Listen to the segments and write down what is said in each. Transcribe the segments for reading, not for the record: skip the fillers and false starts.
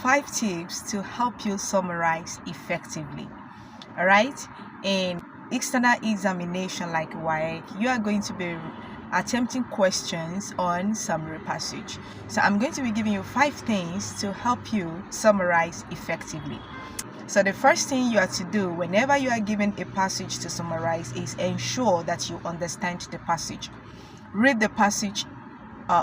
5 tips to help you summarize effectively. All right, in external examination like WAEC, you are going to be attempting questions on summary passage. So I'm going to be giving you 5 things to help you summarize effectively. So the first thing you have to do whenever you are given a passage to summarize is ensure that you understand the passage. Read the passage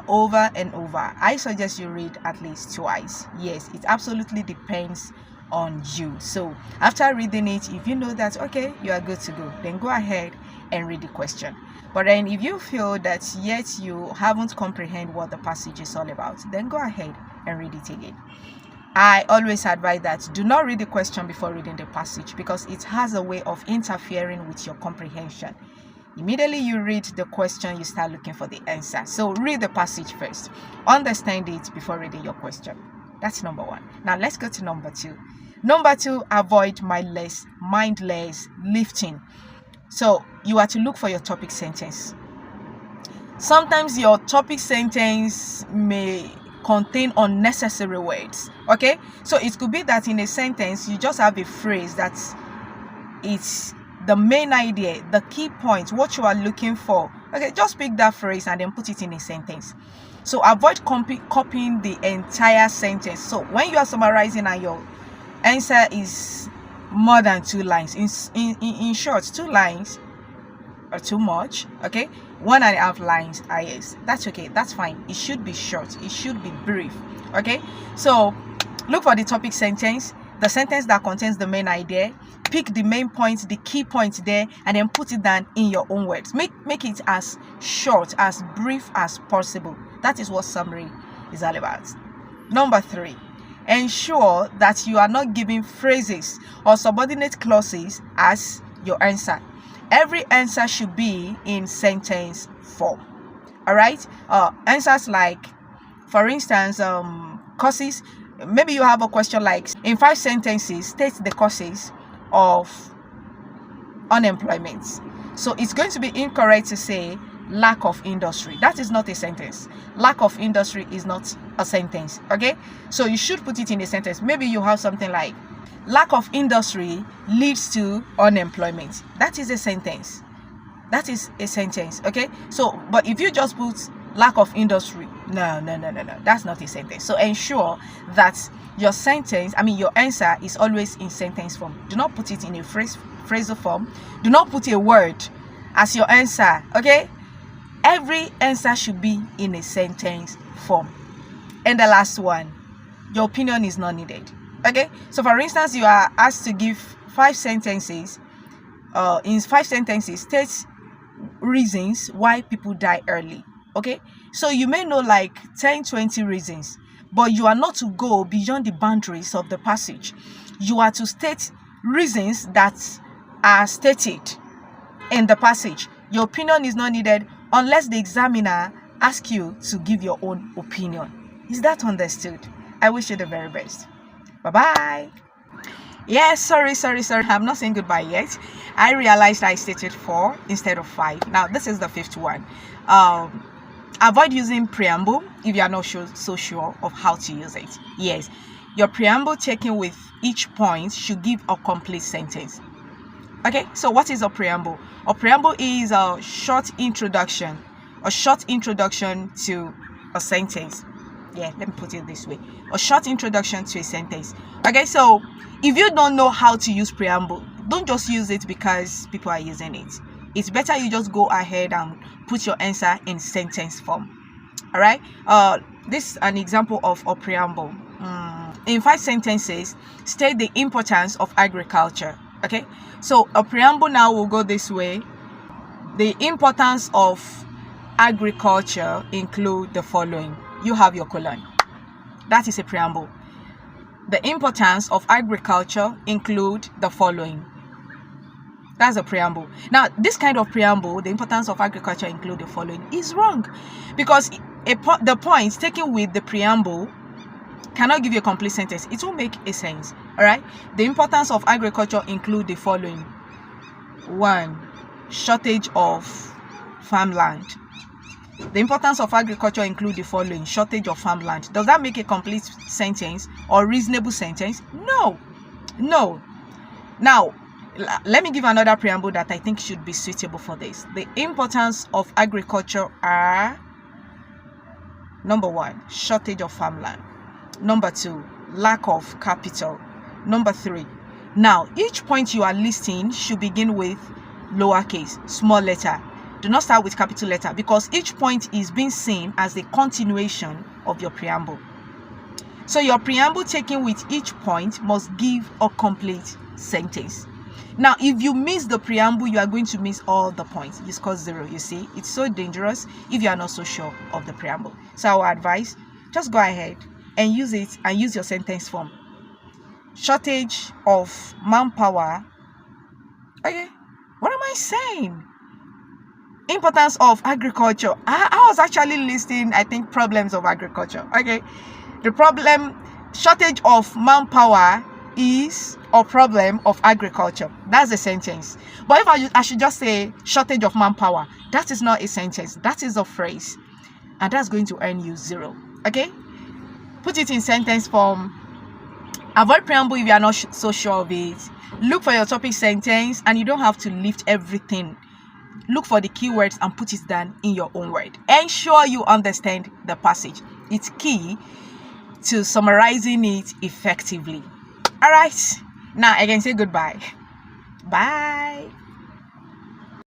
over and over. I suggest you read at least twice. Yes, it absolutely depends on you. So after reading it, if you know that okay, you are good to go, then go ahead and read the question. But then if you feel that yet you haven't comprehended what the passage is all about, then go ahead and read it again. I always advise that do not read the question before reading the passage, because it has a way of interfering with your comprehension. Immediately you read the question, you start looking for the answer. So read the passage first. Understand it before reading your question. That's number 1. Now let's go to number 2. Number 2, avoid mindless lifting. So you are to look for your topic sentence. Sometimes your topic sentence may contain unnecessary words. Okay, so it could be that in a sentence you just have a phrase that it's the main idea, the key point, what you are looking for. Okay, just pick that phrase and then put it in a sentence. So avoid copying the entire sentence. So when you are summarizing and your answer is more than 2 lines, in short, 2 lines are too much. Okay, 1.5 lines are yes, that's okay, that's fine. It should be short, it should be brief. Okay, so look for the topic sentence, the sentence that contains the main idea. Pick the main points, the key points there, and then put it down in your own words. Make it as short, as brief as possible. That is what summary is all about. Number 3, ensure that you are not giving phrases or subordinate clauses as your answer. Every answer should be in sentence form. All right, answers like, for instance, causes. Maybe you have a question like, in 5 sentences state the causes of unemployment. So it's going to be incorrect to say lack of industry. That is not a sentence. Lack of industry is not a sentence. Okay, so you should put it in a sentence. Maybe you have something like, lack of industry leads to unemployment. That is a sentence. That is a sentence. Okay, so but if you just put lack of industry, no, that's not a sentence. So ensure that your your answer is always in sentence form. Do not put it in a phrasal form. Do not put a word as your answer. Okay, every answer should be in a sentence form. And the last one, your opinion is not needed. Okay, so for instance, you are asked to give 5 sentences. In 5 sentences, state reasons why people die early. Okay, so you may know like 10-20 reasons, but you are not to go beyond the boundaries of the passage. You are to state reasons that are stated in the passage. Your opinion is not needed unless the examiner asks you to give your own opinion. Is that understood? I wish you the very best. Bye-bye. Yes, sorry. I'm not saying goodbye yet. I realized I stated 4 instead of 5. Now, this is the 5th one. Avoid using preamble if you are not so sure of how to use it. Yes, your preamble taken with each point should give a complete sentence. Okay, so what is a preamble? A preamble is a short introduction to a sentence. Yeah, let me put it this way. A short introduction to a sentence. Okay, so if you don't know how to use preamble, don't just use it because people are using it. It's better you just go ahead and put your answer in sentence form. All right, this is an example of a preamble. In 5 sentences, state the importance of agriculture. Okay, so a preamble now will go this way. The importance of agriculture include the following. You have your colon. That is a preamble. The importance of agriculture include the following. That's a preamble. Now, this kind of preamble, the importance of agriculture include the following, is wrong, because the points taken with the preamble cannot give you a complete sentence. It won't make a sense. All right. The importance of agriculture include the following: 1, shortage of farmland. The importance of agriculture include the following: shortage of farmland. Does that make a complete sentence or reasonable sentence? No. Now, let me give another preamble that I think should be suitable for this. The importance of agriculture are: number 1, shortage of farmland. Number 2, lack of capital. Number 3. Now, each point you are listing should begin with lowercase, small letter. Do not start with capital letter, because each point is being seen as the continuation of your preamble. So your preamble taken with each point must give a complete sentence. Now, if you miss the preamble, you are going to miss all the points. You score 0. You see, it's so dangerous if you are not so sure of the preamble. So our advice, just go ahead and use it, and use your sentence form. Shortage of manpower. Okay, what am I saying? Importance of agriculture. I was actually listing, I think, problems of agriculture. Okay, the problem, shortage of manpower is a problem of agriculture. That's a sentence. But if I should just say shortage of manpower, that is not a sentence. That is a phrase, and that's going to earn you 0. Okay, put it in sentence form. Avoid preamble if you are not so sure of it. Look for your topic sentence, and you don't have to lift everything. Look for the keywords and put it down in your own word. Ensure you understand the passage. It's key to summarizing it effectively. All right, now I can say goodbye. Bye.